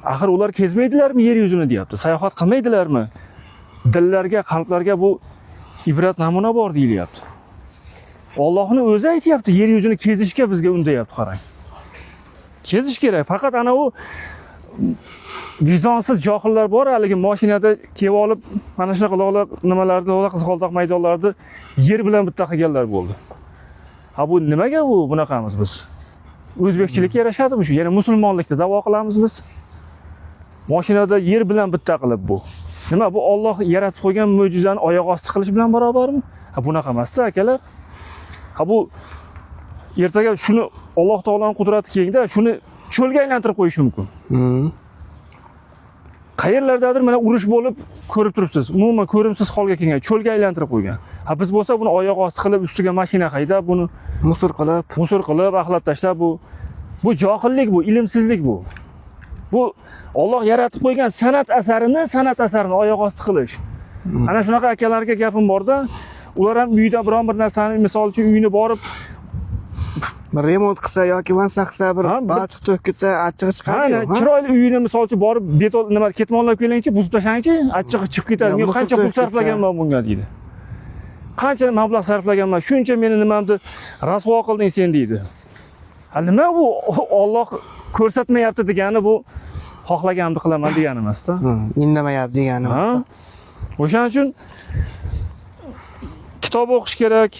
Axir ular kezmaydilarmi yer yuzini deyapti. Sayohat qilmaydilarmi? Dillarga, qalblarga bu ibrat namuna bor deyilyapti. Allohning o'zi aytayapti, yer yuzini kezishga bizga undayapti, qarang. Kezish kerak. Faqat ana u vijdonsiz johillar bor, haligi mashinada kelib olib, mana shunaqa lola nimalarni, lola qizg'aldoq maydonlarni yer bilan bitta qilganlar bo'ldi. Ha bu nimaga bu bunaqamiz biz? O'zbekchilikka yarashadimi shu? Ya'ni musulmonlikda da'vo qilamiz biz. Mashinada yer bilan bitta qilib bu. Nima bu Alloh yaratib qo'ygan mo'jizani oyoq osti qilish bilan barobarmi? Ha bunaqa emas-da, akalar. Ha bu ertaga shuni Alloh taoloning qudrati kengda, shuni cho'lga aylantirib qo'yish mumkin. Qayerlardadir mana urush bo'lib ko'rib turibsiz. Umuman ko'rimsiz holga kelgan, cho'lga aylantirib qo'ygan. Ha biz bo'lsa buni oyoq osti qilib, ustiga mashina haydab, buni musor qilib, axlat tashlab bu johillik, bu ilmsizlik bu. Bu Alloh yaratib qo'ygan san'at asarini oyoq osti qilish. Ana shunaqa akalarga gapim borda, ular ham uyda biron bir narsani, misol uchun uyini borib remont qilsa yoki vansa qilsa, bir balchiq to'kib ketsa, achchig'i chiqadi. Chiroyli uyini misol uchun borib beton nima ketmonlab kelingchi, buzib tashangchi, achchig'i chiqib ketadi. Men qancha pul sarflaganman bunga deydi. Qancha mablag' sarflaganman, shuncha meni nimamni rasvo qilding sen deydi. Ha nima bu Alloh ko'rsatmayapti degani bu xohlaganimni qilaman degani emas-da. Indamayapti degani emas. O'shaning uchun kitob o'qish kerak,